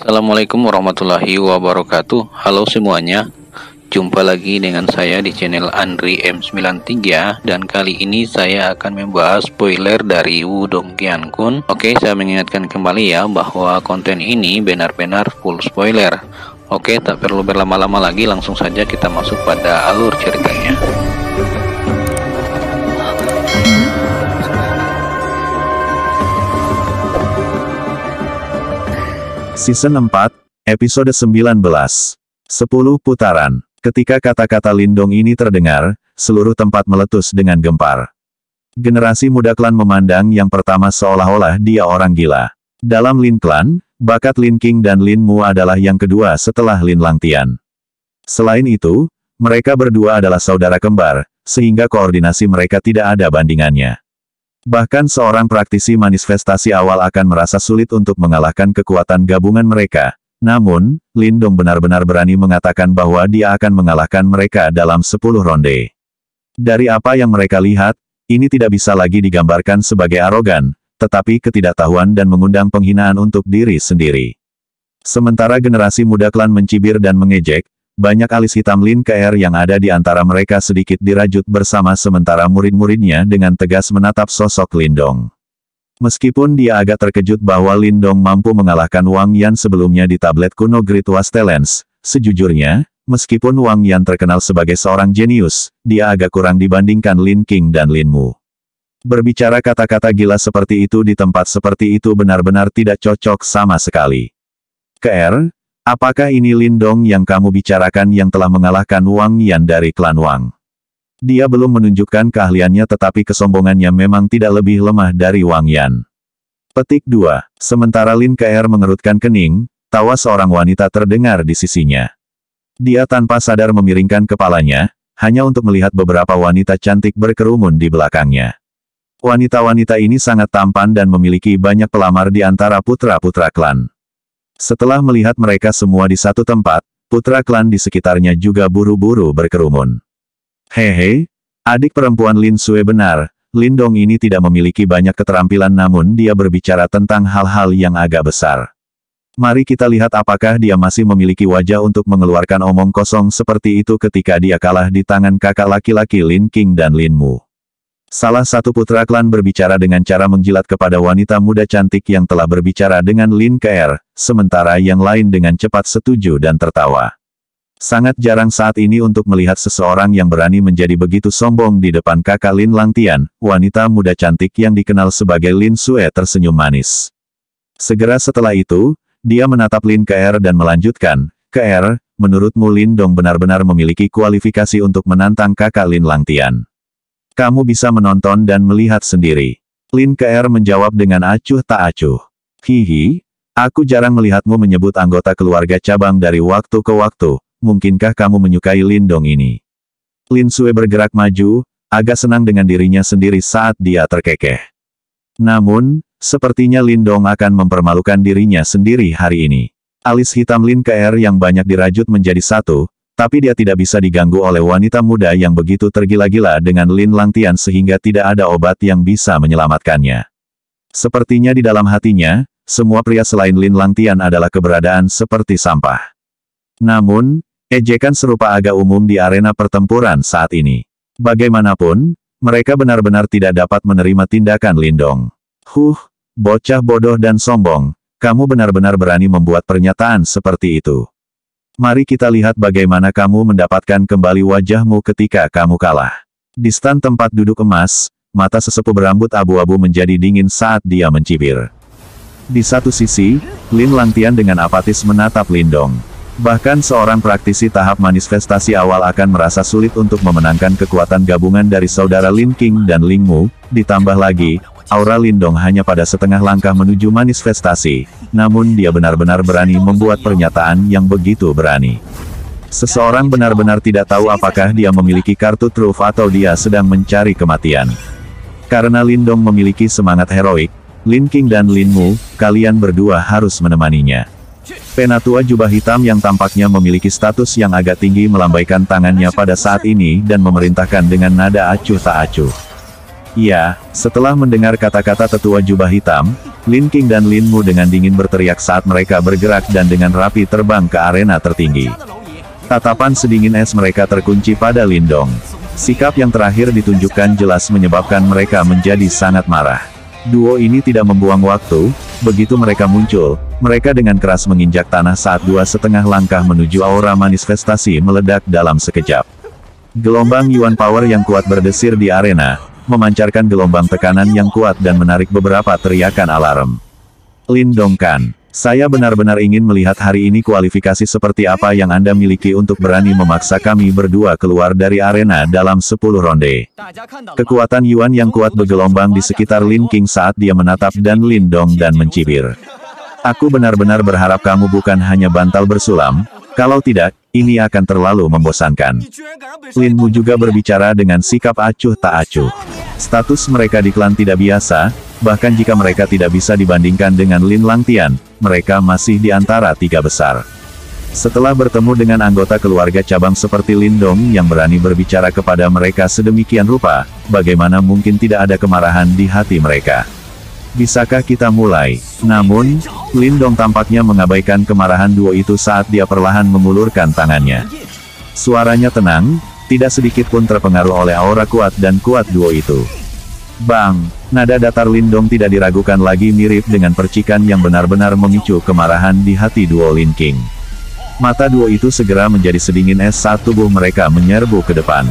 Assalamualaikum warahmatullahi wabarakatuh. Halo semuanya, jumpa lagi dengan saya di channel Andri M93. Dan kali ini saya akan membahas spoiler dari Wudong Qiankun. Oke, saya mengingatkan kembali ya bahwa konten ini benar-benar full spoiler. Oke, tak perlu berlama-lama lagi, langsung saja kita masuk pada alur ceritanya. Season 4, Episode 19. 10 putaran. Ketika kata-kata Lindong ini terdengar, seluruh tempat meletus dengan gempar. Generasi muda klan memandang yang pertama seolah-olah dia orang gila. Dalam Lin Clan, bakat Lin Qing dan Lin Mu adalah yang kedua setelah Lin Langtian. Selain itu, mereka berdua adalah saudara kembar, sehingga koordinasi mereka tidak ada bandingannya. Bahkan seorang praktisi manifestasi awal akan merasa sulit untuk mengalahkan kekuatan gabungan mereka. Namun, Lindong benar-benar berani mengatakan bahwa dia akan mengalahkan mereka dalam 10 ronde. Dari apa yang mereka lihat, ini tidak bisa lagi digambarkan sebagai arogan, tetapi ketidaktahuan dan mengundang penghinaan untuk diri sendiri. Sementara generasi muda klan mencibir dan mengejek, banyak alis hitam Lin KR yang ada di antara mereka sedikit dirajut bersama sementara murid-muridnya dengan tegas menatap sosok Lindong. Meskipun dia agak terkejut bahwa Lindong mampu mengalahkan Wang Yan sebelumnya di tablet kuno Great Wastelens, sejujurnya, meskipun Wang Yan terkenal sebagai seorang jenius, dia agak kurang dibandingkan Lin Qing dan Lin Mu. Berbicara kata-kata gila seperti itu di tempat seperti itu benar-benar tidak cocok sama sekali. KR, apakah ini Lindong yang kamu bicarakan yang telah mengalahkan Wang Yan dari klan Wang? Dia belum menunjukkan keahliannya tetapi kesombongannya memang tidak lebih lemah dari Wang Yan. Petik 2. Sementara Lin KR mengerutkan kening, tawa seorang wanita terdengar di sisinya. Dia tanpa sadar memiringkan kepalanya, hanya untuk melihat beberapa wanita cantik berkerumun di belakangnya. Wanita-wanita ini sangat tampan dan memiliki banyak pelamar di antara putra-putra klan. Setelah melihat mereka semua di satu tempat, putra klan di sekitarnya juga buru-buru berkerumun. Hehe, adik perempuan Lin Sue benar, Lindong ini tidak memiliki banyak keterampilan namun dia berbicara tentang hal-hal yang agak besar. Mari kita lihat apakah dia masih memiliki wajah untuk mengeluarkan omong kosong seperti itu ketika dia kalah di tangan kakak laki-laki Lin Qing dan Lin Mu. Salah satu putra klan berbicara dengan cara menjilat kepada wanita muda cantik yang telah berbicara dengan Lin KR, sementara yang lain dengan cepat setuju dan tertawa. Sangat jarang saat ini untuk melihat seseorang yang berani menjadi begitu sombong di depan kakak Lin Langtian, wanita muda cantik yang dikenal sebagai Lin Sue tersenyum manis. Segera setelah itu, dia menatap Lin KR dan melanjutkan, KR, menurutmu Lindong benar-benar memiliki kualifikasi untuk menantang kakak Lin Langtian? Kamu bisa menonton dan melihat sendiri. Lin KR menjawab dengan acuh tak acuh. Hihi, aku jarang melihatmu menyebut anggota keluarga cabang dari waktu ke waktu, mungkinkah kamu menyukai Lindong ini? Lin Sue bergerak maju, agak senang dengan dirinya sendiri saat dia terkekeh. Namun, sepertinya Lindong akan mempermalukan dirinya sendiri hari ini. Alis hitam Lin KR yang banyak dirajut menjadi satu, tapi dia tidak bisa diganggu oleh wanita muda yang begitu tergila-gila dengan Lin Langtian sehingga tidak ada obat yang bisa menyelamatkannya. Sepertinya di dalam hatinya, semua pria selain Lin Langtian adalah keberadaan seperti sampah. Namun, ejekan serupa agak umum di arena pertempuran saat ini. Bagaimanapun, mereka benar-benar tidak dapat menerima tindakan Lindong. Bocah bodoh dan sombong, kamu benar-benar berani membuat pernyataan seperti itu. Mari kita lihat bagaimana kamu mendapatkan kembali wajahmu ketika kamu kalah. Di stan tempat duduk emas, mata sesepuh berambut abu-abu menjadi dingin saat dia mencibir. Di satu sisi, Lin Langtian dengan apatis menatap Lindong. Bahkan seorang praktisi tahap manifestasi awal akan merasa sulit untuk memenangkan kekuatan gabungan dari saudara Lin Qing dan Lin Mu, ditambah lagi, aura Lindong hanya pada setengah langkah menuju manifestasi, namun dia benar-benar berani membuat pernyataan yang begitu berani. Seseorang benar-benar tidak tahu apakah dia memiliki kartu truf atau dia sedang mencari kematian. Karena Lindong memiliki semangat heroik, Lin Qing dan Lin Mu, kalian berdua harus menemaninya. Penatua jubah hitam yang tampaknya memiliki status yang agak tinggi melambaikan tangannya pada saat ini dan memerintahkan dengan nada acuh tak acuh. Ya, setelah mendengar kata-kata tetua jubah hitam, Lin King dan Lin Mu dengan dingin berteriak saat mereka bergerak dan dengan rapi terbang ke arena tertinggi. Tatapan sedingin es mereka terkunci pada Lindong. Sikap yang terakhir ditunjukkan jelas menyebabkan mereka menjadi sangat marah. Duo ini tidak membuang waktu, begitu mereka muncul, mereka dengan keras menginjak tanah saat 2,5 langkah menuju aura manifestasi meledak dalam sekejap. Gelombang Yuan Power yang kuat berdesir di arena, memancarkan gelombang tekanan yang kuat dan menarik beberapa teriakan alarm. Lindong Kan, saya benar-benar ingin melihat hari ini kualifikasi seperti apa yang Anda miliki untuk berani memaksa kami berdua keluar dari arena dalam 10 ronde. Kekuatan Yuan yang kuat bergelombang di sekitar Lin King saat dia menatap dan Lindong dan mencibir. Aku benar-benar berharap kamu bukan hanya bantal bersulam, kalau tidak, ini akan terlalu membosankan. Lin Mu juga berbicara dengan sikap acuh tak acuh. Status mereka di klan tidak biasa, bahkan jika mereka tidak bisa dibandingkan dengan Lin Langtian, mereka masih di antara 3 besar. Setelah bertemu dengan anggota keluarga cabang seperti Lindong yang berani berbicara kepada mereka sedemikian rupa, bagaimana mungkin tidak ada kemarahan di hati mereka? Bisakah kita mulai? Namun, Lindong tampaknya mengabaikan kemarahan duo itu saat dia perlahan mengulurkan tangannya. Suaranya tenang, tidak sedikit pun terpengaruh oleh aura kuat dan kuat duo itu. Bang! Nada datar Lindong tidak diragukan lagi mirip dengan percikan yang benar-benar memicu kemarahan di hati duo Lin King. Mata duo itu segera menjadi sedingin es saat tubuh mereka menyerbu ke depan.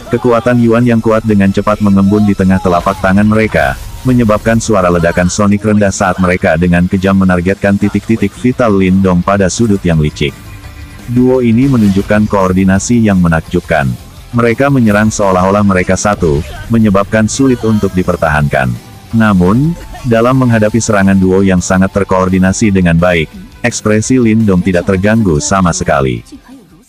Kekuatan Yuan yang kuat dengan cepat mengembun di tengah telapak tangan mereka, menyebabkan suara ledakan sonik rendah saat mereka dengan kejam menargetkan titik-titik vital Lindong pada sudut yang licik. Duo ini menunjukkan koordinasi yang menakjubkan. Mereka menyerang seolah-olah mereka satu, menyebabkan sulit untuk dipertahankan. Namun, dalam menghadapi serangan duo yang sangat terkoordinasi dengan baik, ekspresi Lindong tidak terganggu sama sekali.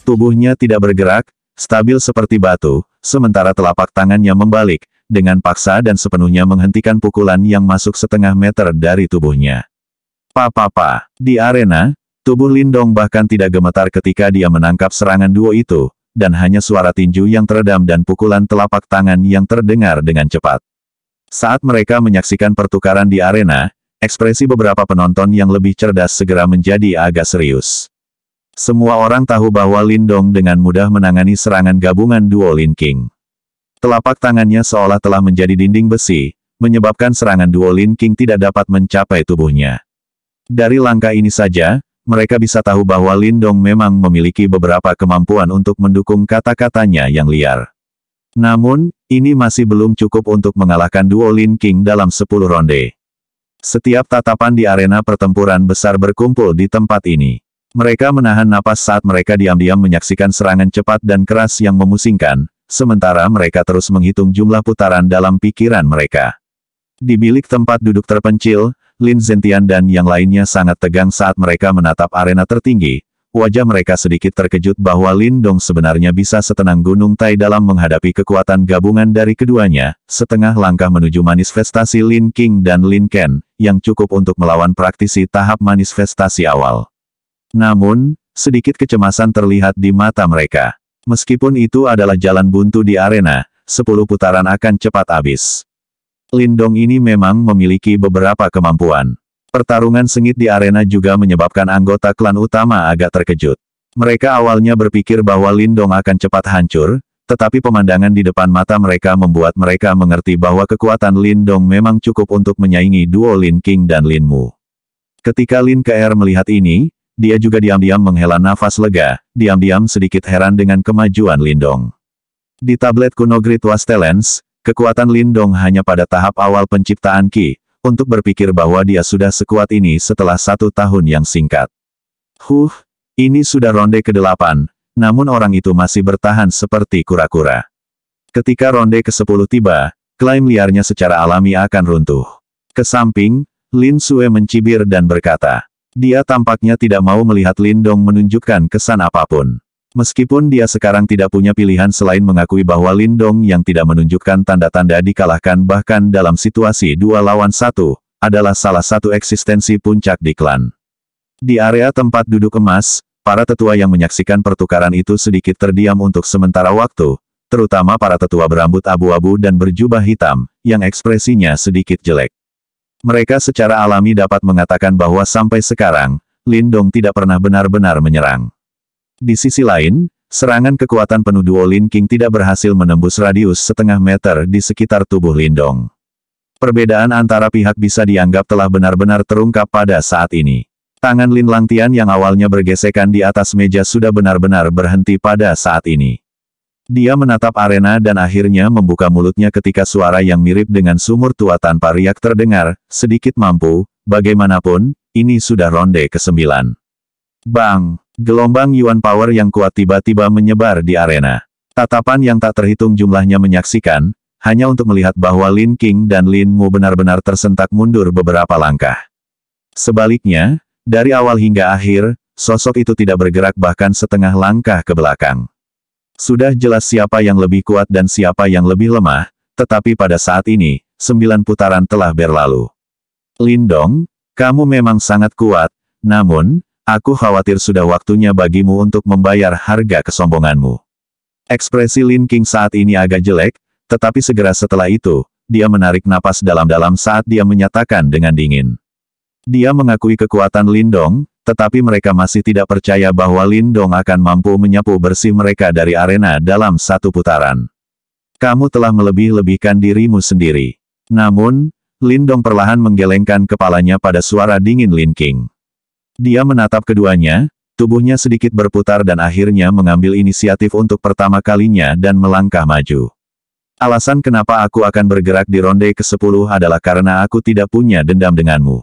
Tubuhnya tidak bergerak, stabil seperti batu, sementara telapak tangannya membalik, dengan paksa dan sepenuhnya menghentikan pukulan yang masuk setengah meter dari tubuhnya. Di arena, tubuh Lindong bahkan tidak gemetar ketika dia menangkap serangan duo itu, dan hanya suara tinju yang teredam dan pukulan telapak tangan yang terdengar dengan cepat. Saat mereka menyaksikan pertukaran di arena, ekspresi beberapa penonton yang lebih cerdas segera menjadi agak serius. Semua orang tahu bahwa Lindong dengan mudah menangani serangan gabungan duo Lin King. Telapak tangannya seolah telah menjadi dinding besi, menyebabkan serangan duo Lin King tidak dapat mencapai tubuhnya. Dari langkah ini saja, mereka bisa tahu bahwa Lindong memang memiliki beberapa kemampuan untuk mendukung kata-katanya yang liar. Namun, ini masih belum cukup untuk mengalahkan duo Lin King dalam 10 ronde. Setiap tatapan di arena pertempuran besar berkumpul di tempat ini. Mereka menahan napas saat mereka diam-diam menyaksikan serangan cepat dan keras yang memusingkan, sementara mereka terus menghitung jumlah putaran dalam pikiran mereka. Di bilik tempat duduk terpencil, Lin Zentian dan yang lainnya sangat tegang saat mereka menatap arena tertinggi. Wajah mereka sedikit terkejut bahwa Lindong sebenarnya bisa setenang Gunung Tai dalam menghadapi kekuatan gabungan dari keduanya, setengah langkah menuju manifestasi Lin King dan Lin Ken, yang cukup untuk melawan praktisi tahap manifestasi awal. Namun, sedikit kecemasan terlihat di mata mereka. Meskipun itu adalah jalan buntu di arena, 10 putaran akan cepat habis. Lindong ini memang memiliki beberapa kemampuan. Pertarungan sengit di arena juga menyebabkan anggota klan utama agak terkejut. Mereka awalnya berpikir bahwa Lindong akan cepat hancur, tetapi pemandangan di depan mata mereka membuat mereka mengerti bahwa kekuatan Lindong memang cukup untuk menyaingi duo Lin King dan Lin Mu. Ketika Lin Kr melihat ini, dia juga diam-diam menghela nafas lega, diam-diam sedikit heran dengan kemajuan Lindong. Di tablet kuno Great Wastelens, kekuatan Lindong hanya pada tahap awal penciptaan Qi, untuk berpikir bahwa dia sudah sekuat ini setelah 1 tahun yang singkat. Ini sudah ronde ke-8, namun orang itu masih bertahan seperti kura-kura. Ketika ronde ke-10 tiba, klaim liarnya secara alami akan runtuh. Ke samping, Lin Sue mencibir dan berkata, dia tampaknya tidak mau melihat Lindong menunjukkan kesan apapun. Meskipun dia sekarang tidak punya pilihan selain mengakui bahwa Lindong yang tidak menunjukkan tanda-tanda dikalahkan bahkan dalam situasi 2 lawan 1, adalah salah satu eksistensi puncak di klan. Di area tempat duduk emas, para tetua yang menyaksikan pertukaran itu sedikit terdiam untuk sementara waktu, terutama para tetua berambut abu-abu dan berjubah hitam, yang ekspresinya sedikit jelek. Mereka secara alami dapat mengatakan bahwa sampai sekarang, Lindong tidak pernah benar-benar menyerang. Di sisi lain, serangan kekuatan penuh duo Lin King tidak berhasil menembus radius setengah meter di sekitar tubuh Lindong. Perbedaan antara pihak bisa dianggap telah benar-benar terungkap pada saat ini. Tangan Lin Langtian yang awalnya bergesekan di atas meja sudah benar-benar berhenti pada saat ini. Dia menatap arena dan akhirnya membuka mulutnya ketika suara yang mirip dengan sumur tua tanpa riak terdengar, sedikit mampu, bagaimanapun, ini sudah ronde ke-9. Bang! Gelombang Yuan Power yang kuat tiba-tiba menyebar di arena. Tatapan yang tak terhitung jumlahnya menyaksikan, hanya untuk melihat bahwa Lin King dan Lin Mu benar-benar tersentak mundur beberapa langkah. Sebaliknya, dari awal hingga akhir, sosok itu tidak bergerak bahkan setengah langkah ke belakang. Sudah jelas siapa yang lebih kuat dan siapa yang lebih lemah, tetapi pada saat ini, 9 putaran telah berlalu. Lindong, kamu memang sangat kuat, namun, aku khawatir sudah waktunya bagimu untuk membayar harga kesombonganmu. Ekspresi Lin King saat ini agak jelek, tetapi segera setelah itu, dia menarik napas dalam-dalam saat dia menyatakan dengan dingin. Dia mengakui kekuatan Lindong, tetapi mereka masih tidak percaya bahwa Lindong akan mampu menyapu bersih mereka dari arena dalam satu putaran. Kamu telah melebih-lebihkan dirimu sendiri. Namun, Lindong perlahan menggelengkan kepalanya pada suara dingin Lin King. Dia menatap keduanya, tubuhnya sedikit berputar dan akhirnya mengambil inisiatif untuk pertama kalinya dan melangkah maju. Alasan kenapa aku akan bergerak di ronde ke-10 adalah karena aku tidak punya dendam denganmu.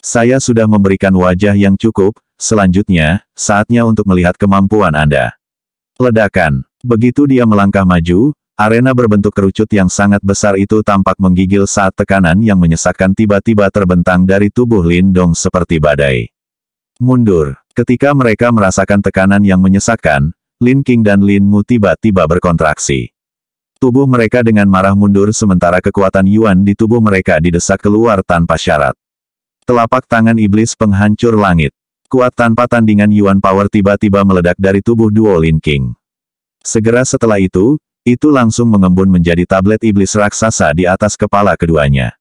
Saya sudah memberikan wajah yang cukup, selanjutnya, saatnya untuk melihat kemampuan Anda. Ledakan. Begitu dia melangkah maju, arena berbentuk kerucut yang sangat besar itu tampak menggigil saat tekanan yang menyesakkan tiba-tiba terbentang dari tubuh Lindong seperti badai. Mundur. Ketika mereka merasakan tekanan yang menyesakkan, Lin King dan Lin Mu tiba-tiba berkontraksi. Tubuh mereka dengan marah mundur sementara kekuatan Yuan di tubuh mereka didesak keluar tanpa syarat. Telapak tangan iblis penghancur langit. Kuat tanpa tandingan Yuan Power tiba-tiba meledak dari tubuh duo Lin King. Segera setelah itu langsung mengembun menjadi tablet iblis raksasa di atas kepala keduanya.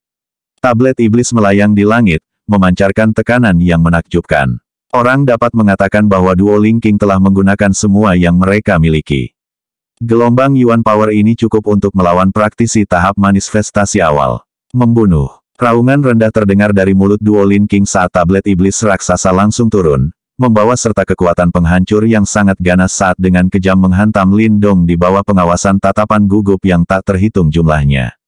Tablet iblis melayang di langit, memancarkan tekanan yang menakjubkan. Orang dapat mengatakan bahwa duo Lin King telah menggunakan semua yang mereka miliki. Gelombang Yuan Power ini cukup untuk melawan praktisi tahap manifestasi awal. Membunuh. Raungan rendah terdengar dari mulut duo Lin King saat tablet iblis raksasa langsung turun, membawa serta kekuatan penghancur yang sangat ganas saat dengan kejam menghantam Lindong di bawah pengawasan tatapan gugup yang tak terhitung jumlahnya.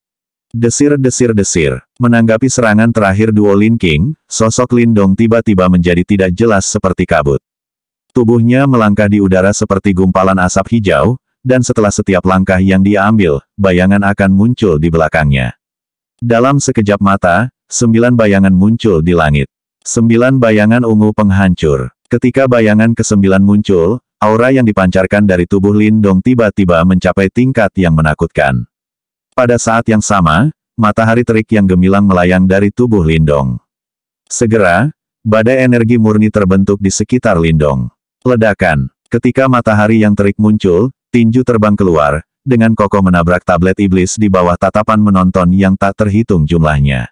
Desir-desir-desir. Menanggapi serangan terakhir duo Lin King, sosok Lindong tiba-tiba menjadi tidak jelas seperti kabut. Tubuhnya melangkah di udara seperti gumpalan asap hijau, dan setelah setiap langkah yang dia ambil, bayangan akan muncul di belakangnya. Dalam sekejap mata, 9 bayangan muncul di langit. 9 bayangan ungu penghancur. Ketika bayangan ke-9 muncul, aura yang dipancarkan dari tubuh Lindong tiba-tiba mencapai tingkat yang menakutkan. Pada saat yang sama, matahari terik yang gemilang melayang dari tubuh Lindong. Segera, badai energi murni terbentuk di sekitar Lindong. Ledakan. Ketika matahari yang terik muncul, tinju terbang keluar, dengan kokoh menabrak tablet iblis di bawah tatapan menonton yang tak terhitung jumlahnya.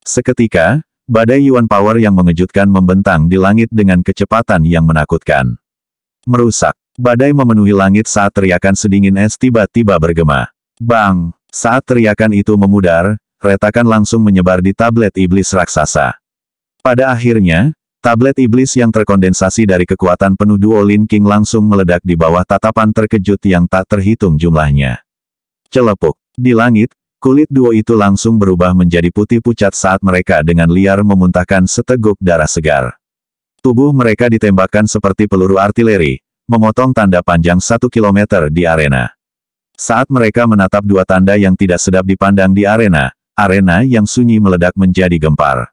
Seketika, badai Yuan Power yang mengejutkan membentang di langit dengan kecepatan yang menakutkan. Merusak. Badai memenuhi langit saat teriakan sedingin es tiba-tiba bergema. Bang! Saat teriakan itu memudar, retakan langsung menyebar di tablet iblis raksasa. Pada akhirnya, tablet iblis yang terkondensasi dari kekuatan penuh duo Lin King langsung meledak di bawah tatapan terkejut yang tak terhitung jumlahnya. Celepuk. Di langit, kulit duo itu langsung berubah menjadi putih pucat saat mereka dengan liar memuntahkan seteguk darah segar. Tubuh mereka ditembakkan seperti peluru artileri, memotong tanda panjang 1 kilometer di arena. Saat mereka menatap dua tanda yang tidak sedap dipandang di arena yang sunyi meledak menjadi gempar.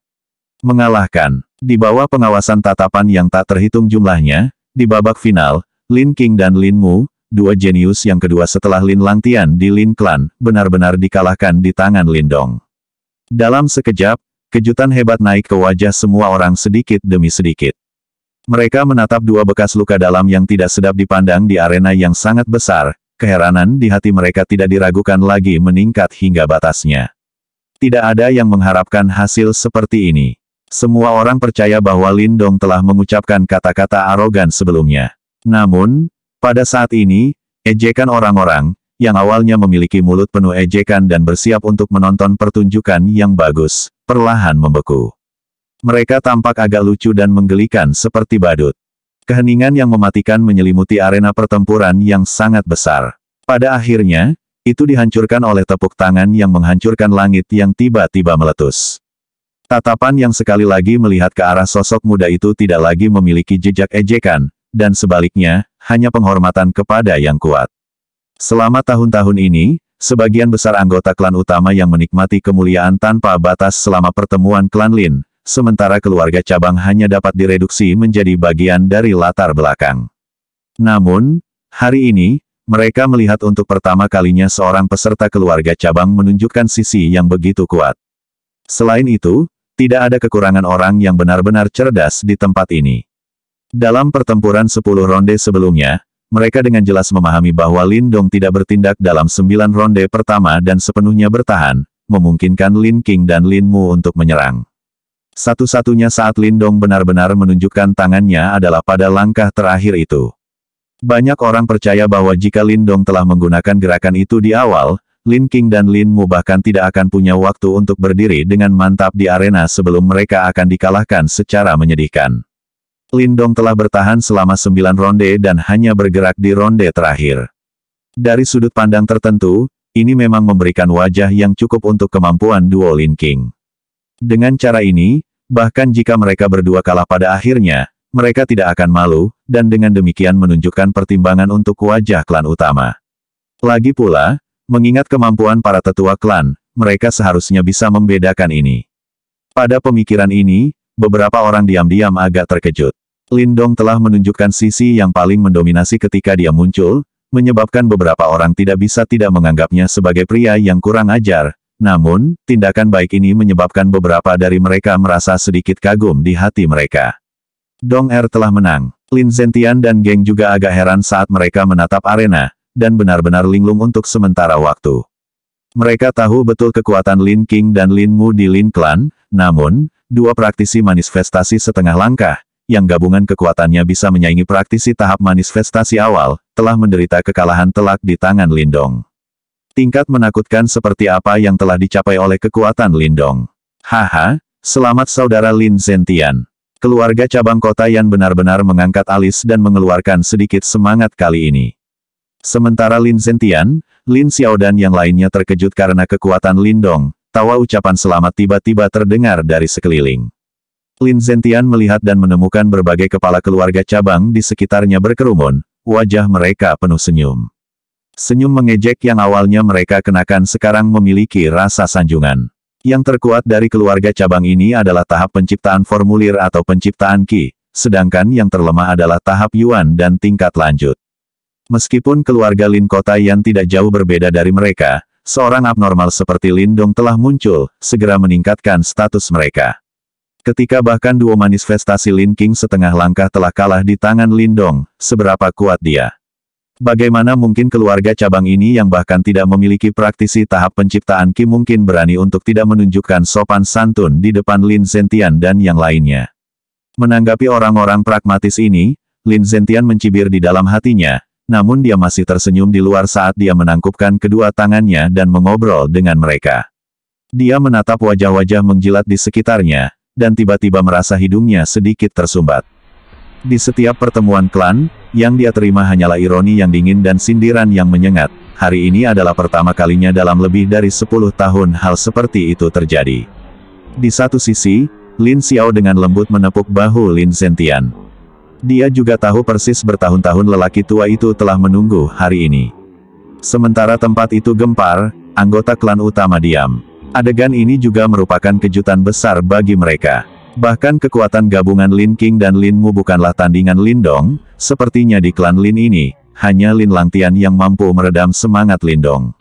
Mengalahkan. Di bawah pengawasan tatapan yang tak terhitung jumlahnya, di babak final, Lin King dan Lin Mu, dua jenius yang kedua setelah Lin Langtian di Lin Clan, benar-benar dikalahkan di tangan Lindong. Dalam sekejap, kejutan hebat naik ke wajah semua orang sedikit demi sedikit. Mereka menatap dua bekas luka dalam yang tidak sedap dipandang di arena yang sangat besar, keheranan di hati mereka tidak diragukan lagi meningkat hingga batasnya. Tidak ada yang mengharapkan hasil seperti ini. Semua orang percaya bahwa Lindong telah mengucapkan kata-kata arogan sebelumnya. Namun, pada saat ini, ejekan orang-orang, yang awalnya memiliki mulut penuh ejekan dan bersiap untuk menonton pertunjukan yang bagus, perlahan membeku. Mereka tampak agak lucu dan menggelikan seperti badut. Keheningan yang mematikan menyelimuti arena pertempuran yang sangat besar. Pada akhirnya, itu dihancurkan oleh tepuk tangan yang menghancurkan langit yang tiba-tiba meletus. Tatapan yang sekali lagi melihat ke arah sosok muda itu tidak lagi memiliki jejak ejekan, dan sebaliknya, hanya penghormatan kepada yang kuat. Selama tahun-tahun ini, sebagian besar anggota klan utama yang menikmati kemuliaan tanpa batas selama pertemuan klan Lin, sementara keluarga cabang hanya dapat direduksi menjadi bagian dari latar belakang. Namun, hari ini, mereka melihat untuk pertama kalinya seorang peserta keluarga cabang menunjukkan sisi yang begitu kuat. Selain itu, tidak ada kekurangan orang yang benar-benar cerdas di tempat ini. Dalam pertempuran 10 ronde sebelumnya, mereka dengan jelas memahami bahwa Lindong tidak bertindak dalam 9 ronde pertama dan sepenuhnya bertahan, memungkinkan Lin Qing dan Lin Mu untuk menyerang. Satu-satunya saat Lindong benar-benar menunjukkan tangannya adalah pada langkah terakhir itu. Banyak orang percaya bahwa jika Lindong telah menggunakan gerakan itu di awal, Lin Qing dan Lin Mu bahkan tidak akan punya waktu untuk berdiri dengan mantap di arena sebelum mereka akan dikalahkan secara menyedihkan. Lindong telah bertahan selama 9 ronde dan hanya bergerak di ronde terakhir. Dari sudut pandang tertentu, ini memang memberikan wajah yang cukup untuk kemampuan duo Lin Qing. Dengan cara ini, bahkan jika mereka berdua kalah pada akhirnya, mereka tidak akan malu, dan dengan demikian menunjukkan pertimbangan untuk wajah klan utama. Lagi pula, mengingat kemampuan para tetua klan, mereka seharusnya bisa membedakan ini. Pada pemikiran ini, beberapa orang diam-diam agak terkejut. Lindong telah menunjukkan sisi yang paling mendominasi ketika dia muncul, menyebabkan beberapa orang tidak bisa tidak menganggapnya sebagai pria yang kurang ajar. Namun, tindakan baik ini menyebabkan beberapa dari mereka merasa sedikit kagum di hati mereka. Dong Er telah menang. Lin Zentian dan geng juga agak heran saat mereka menatap arena, dan benar-benar linglung untuk sementara waktu. Mereka tahu betul kekuatan Lin Qing dan Lin Mu di Lin Clan, namun, dua praktisi manifestasi setengah langkah, yang gabungan kekuatannya bisa menyaingi praktisi tahap manifestasi awal, telah menderita kekalahan telak di tangan Lindong. Tingkat menakutkan seperti apa yang telah dicapai oleh kekuatan Lindong. Haha, selamat saudara Lin Zentian. Keluarga cabang kota Yan benar-benar mengangkat alis dan mengeluarkan sedikit semangat kali ini. Sementara Lin Zentian, Lin Xiao dan yang lainnya terkejut karena kekuatan Lindong, tawa ucapan selamat tiba-tiba terdengar dari sekeliling. Lin Zentian melihat dan menemukan berbagai kepala keluarga cabang di sekitarnya berkerumun, wajah mereka penuh senyum. Senyum mengejek yang awalnya mereka kenakan sekarang memiliki rasa sanjungan. Yang terkuat dari keluarga cabang ini adalah tahap penciptaan formulir atau penciptaan Qi, sedangkan yang terlemah adalah tahap Yuan dan tingkat lanjut. Meskipun keluarga Lin Kota Yan tidak jauh berbeda dari mereka, seorang abnormal seperti Lindong telah muncul, segera meningkatkan status mereka. Ketika bahkan duo manifestasi Lin Qing setengah langkah telah kalah di tangan Lindong, seberapa kuat dia? Bagaimana mungkin keluarga cabang ini yang bahkan tidak memiliki praktisi tahap penciptaan Qi mungkin berani untuk tidak menunjukkan sopan santun di depan Lin Zentian dan yang lainnya? Menanggapi orang-orang pragmatis ini, Lin Zentian mencibir di dalam hatinya, namun dia masih tersenyum di luar saat dia menangkupkan kedua tangannya dan mengobrol dengan mereka. Dia menatap wajah-wajah menjilat di sekitarnya, dan tiba-tiba merasa hidungnya sedikit tersumbat. Di setiap pertemuan klan, yang dia terima hanyalah ironi yang dingin dan sindiran yang menyengat. Hari ini adalah pertama kalinya dalam lebih dari 10 tahun hal seperti itu terjadi. Di satu sisi, Lin Xiao dengan lembut menepuk bahu Lin Zentian. Dia juga tahu persis bertahun-tahun lelaki tua itu telah menunggu hari ini. Sementara tempat itu gempar, anggota klan utama diam. Adegan ini juga merupakan kejutan besar bagi mereka. Bahkan kekuatan gabungan Lin Qing dan Lin Mu bukanlah tandingan Lindong, sepertinya di klan Lin ini, hanya Lin Langtian yang mampu meredam semangat Lindong.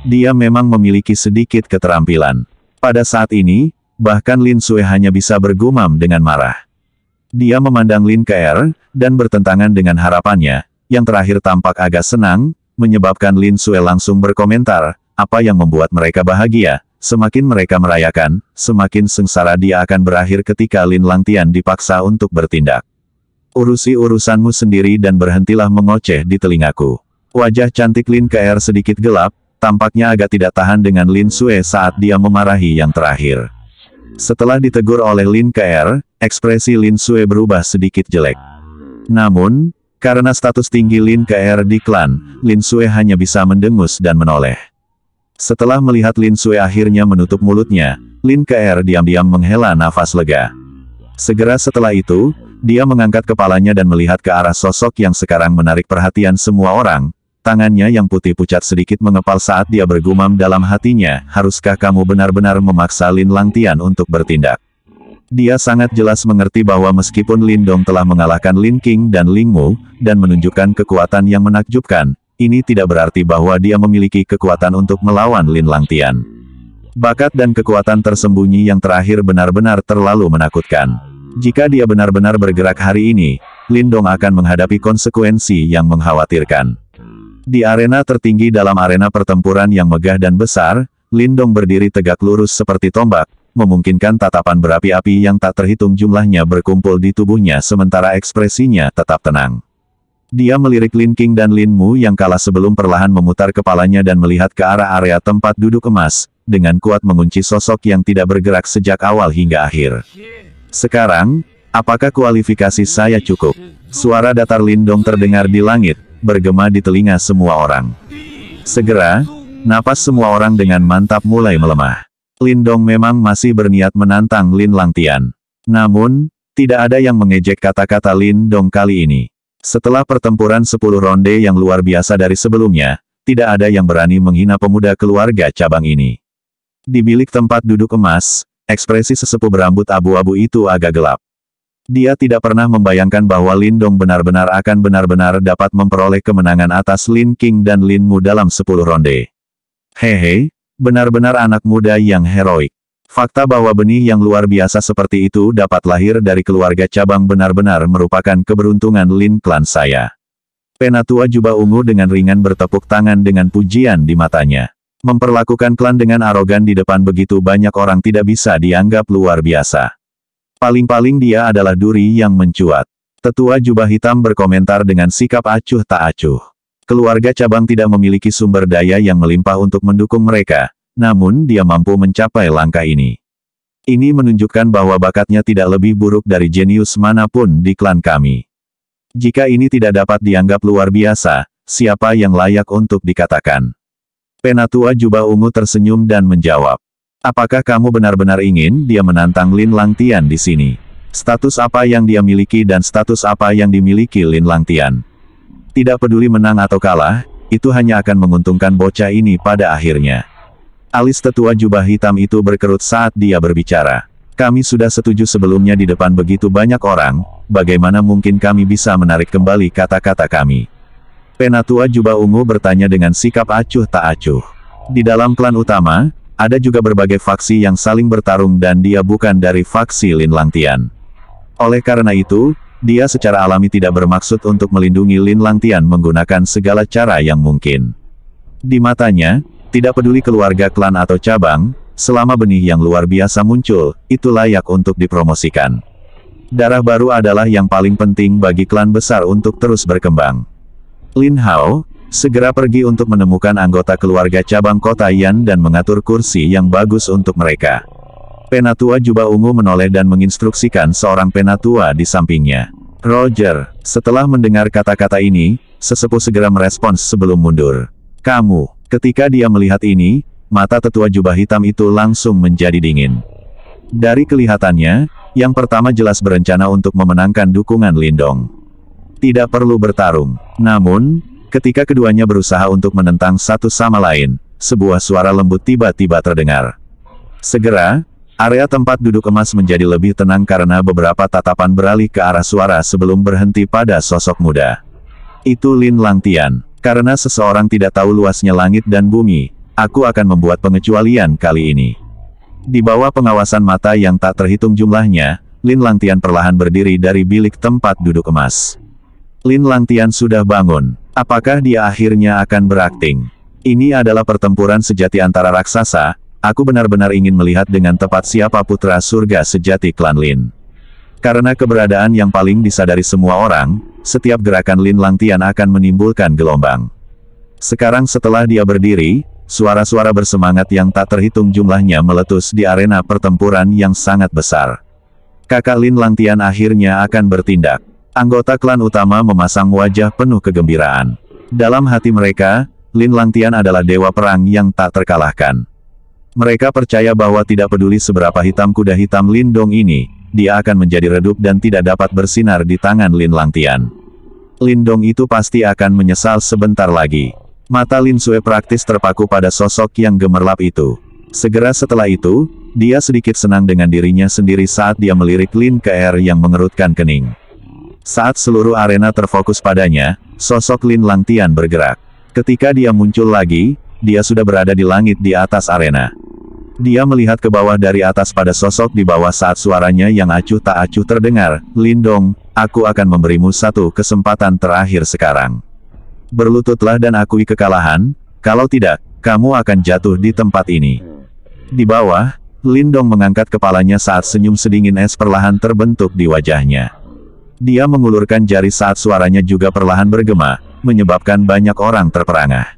Dia memang memiliki sedikit keterampilan. Pada saat ini, bahkan Lin Sui hanya bisa bergumam dengan marah. Dia memandang Lin Ke'er, dan bertentangan dengan harapannya, yang terakhir tampak agak senang, menyebabkan Lin Sue langsung berkomentar, apa yang membuat mereka bahagia. Semakin mereka merayakan, semakin sengsara dia akan berakhir ketika Lin Langtian dipaksa untuk bertindak. Urusi urusanmu sendiri dan berhentilah mengoceh di telingaku. Wajah cantik Lin Keer sedikit gelap, tampaknya agak tidak tahan dengan Lin Sue saat dia memarahi yang terakhir. Setelah ditegur oleh Lin Keer, ekspresi Lin Sue berubah sedikit jelek. Namun, karena status tinggi Lin Keer di klan, Lin Sue hanya bisa mendengus dan menoleh. Setelah melihat Lin Sue akhirnya menutup mulutnya, Lin Keer diam-diam menghela nafas lega. Segera setelah itu, dia mengangkat kepalanya dan melihat ke arah sosok yang sekarang menarik perhatian semua orang. Tangannya yang putih pucat sedikit mengepal saat dia bergumam dalam hatinya, haruskah kamu benar-benar memaksa Lin Langtian untuk bertindak? Dia sangat jelas mengerti bahwa meskipun Lin Dong telah mengalahkan Lin King dan Ling Mu, dan menunjukkan kekuatan yang menakjubkan, ini tidak berarti bahwa dia memiliki kekuatan untuk melawan Lin Langtian. Bakat dan kekuatan tersembunyi yang terakhir benar-benar terlalu menakutkan. Jika dia benar-benar bergerak hari ini, Lin Dong akan menghadapi konsekuensi yang mengkhawatirkan. Di arena tertinggi dalam arena pertempuran yang megah dan besar, Lin Dong berdiri tegak lurus seperti tombak, memungkinkan tatapan berapi-api yang tak terhitung jumlahnya berkumpul di tubuhnya sementara ekspresinya tetap tenang. Dia melirik Lin King dan Lin Mu yang kalah sebelum perlahan memutar kepalanya dan melihat ke arah area tempat duduk emas, dengan kuat mengunci sosok yang tidak bergerak sejak awal hingga akhir. Sekarang, apakah kualifikasi saya cukup? Suara datar Lin Dong terdengar di langit, bergema di telinga semua orang. Segera, napas semua orang dengan mantap mulai melemah. Lin Dong memang masih berniat menantang Lin Langtian. Namun, tidak ada yang mengejek kata-kata Lin Dong kali ini. Setelah pertempuran 10 ronde yang luar biasa dari sebelumnya, tidak ada yang berani menghina pemuda keluarga cabang ini. Di bilik tempat duduk emas, ekspresi sesepuh berambut abu-abu itu agak gelap. Dia tidak pernah membayangkan bahwa Lin Dong benar-benar akan benar-benar dapat memperoleh kemenangan atas Lin King dan Lin Mu dalam 10 ronde. Hehe, benar-benar anak muda yang heroik. Fakta bahwa benih yang luar biasa seperti itu dapat lahir dari keluarga cabang benar-benar merupakan keberuntungan Lin klan saya. Penatua jubah ungu dengan ringan bertepuk tangan dengan pujian di matanya. Memperlakukan klan dengan arogan di depan begitu banyak orang tidak bisa dianggap luar biasa. Paling-paling dia adalah duri yang mencuat. Tetua jubah hitam berkomentar dengan sikap acuh tak acuh. Keluarga cabang tidak memiliki sumber daya yang melimpah untuk mendukung mereka. Namun dia mampu mencapai langkah ini. Ini menunjukkan bahwa bakatnya tidak lebih buruk dari jenius manapun di klan kami. Jika ini tidak dapat dianggap luar biasa, siapa yang layak untuk dikatakan? Penatua jubah ungu tersenyum dan menjawab. Apakah kamu benar-benar ingin dia menantang Lin Langtian di sini? Status apa yang dia miliki dan status apa yang dimiliki Lin Langtian? Tidak peduli menang atau kalah, itu hanya akan menguntungkan bocah ini pada akhirnya. Alis tetua jubah hitam itu berkerut saat dia berbicara. Kami sudah setuju sebelumnya di depan begitu banyak orang, bagaimana mungkin kami bisa menarik kembali kata-kata kami? Penatua jubah ungu bertanya dengan sikap acuh tak acuh. Di dalam klan utama, ada juga berbagai faksi yang saling bertarung dan dia bukan dari faksi Lin Langtian. Oleh karena itu, dia secara alami tidak bermaksud untuk melindungi Lin Langtian menggunakan segala cara yang mungkin. Di matanya, tidak peduli keluarga klan atau cabang, selama benih yang luar biasa muncul, itu layak untuk dipromosikan. Darah baru adalah yang paling penting bagi klan besar untuk terus berkembang. Lin Hao, segera pergi untuk menemukan anggota keluarga cabang kota Yan dan mengatur kursi yang bagus untuk mereka. Penatua jubah ungu menoleh dan menginstruksikan seorang penatua di sampingnya. Roger, setelah mendengar kata-kata ini, sesepuh segera merespons sebelum mundur. Kamu. Ketika dia melihat ini, mata tetua jubah hitam itu langsung menjadi dingin. Dari kelihatannya, yang pertama jelas berencana untuk memenangkan dukungan Lin Dong. Tidak perlu bertarung. Namun, ketika keduanya berusaha untuk menentang satu sama lain, sebuah suara lembut tiba-tiba terdengar. Segera, area tempat duduk emas menjadi lebih tenang karena beberapa tatapan beralih ke arah suara sebelum berhenti pada sosok muda. Itu Lin Langtian. Karena seseorang tidak tahu luasnya langit dan bumi, aku akan membuat pengecualian kali ini. Di bawah pengawasan mata yang tak terhitung jumlahnya, Lin Langtian perlahan berdiri dari bilik tempat duduk emas. Lin Langtian sudah bangun. Apakah dia akhirnya akan berakting? Ini adalah pertempuran sejati antara raksasa, aku benar-benar ingin melihat dengan tepat siapa putra surga sejati klan Lin. Karena keberadaan yang paling disadari semua orang, setiap gerakan Lin Langtian akan menimbulkan gelombang. Sekarang setelah dia berdiri, suara-suara bersemangat yang tak terhitung jumlahnya meletus di arena pertempuran yang sangat besar. Kakak Lin Langtian akhirnya akan bertindak. Anggota klan utama memasang wajah penuh kegembiraan. Dalam hati mereka, Lin Langtian adalah dewa perang yang tak terkalahkan. Mereka percaya bahwa tidak peduli seberapa hitam kuda hitam Lindong ini, dia akan menjadi redup dan tidak dapat bersinar di tangan Lin Langtian. Lindong itu pasti akan menyesal sebentar lagi. Mata Lin Sue praktis terpaku pada sosok yang gemerlap itu. Segera setelah itu, dia sedikit senang dengan dirinya sendiri saat dia melirik Lin Ke yang mengerutkan kening. Saat seluruh arena terfokus padanya, sosok Lin Langtian bergerak. Ketika dia muncul lagi, dia sudah berada di langit di atas arena. Dia melihat ke bawah dari atas pada sosok di bawah saat suaranya yang acuh tak acuh terdengar, "Lindong, aku akan memberimu satu kesempatan terakhir sekarang. Berlututlah dan akui kekalahan, kalau tidak, kamu akan jatuh di tempat ini." Di bawah, Lindong mengangkat kepalanya saat senyum sedingin es perlahan terbentuk di wajahnya. Dia mengulurkan jari saat suaranya juga perlahan bergema, menyebabkan banyak orang terperangah.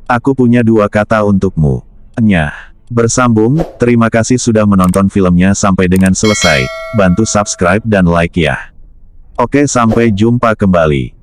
"Aku punya dua kata untukmu. Nyah." Bersambung, terima kasih sudah menonton filmnya sampai dengan selesai, bantu subscribe dan like ya. Oke, sampai jumpa kembali.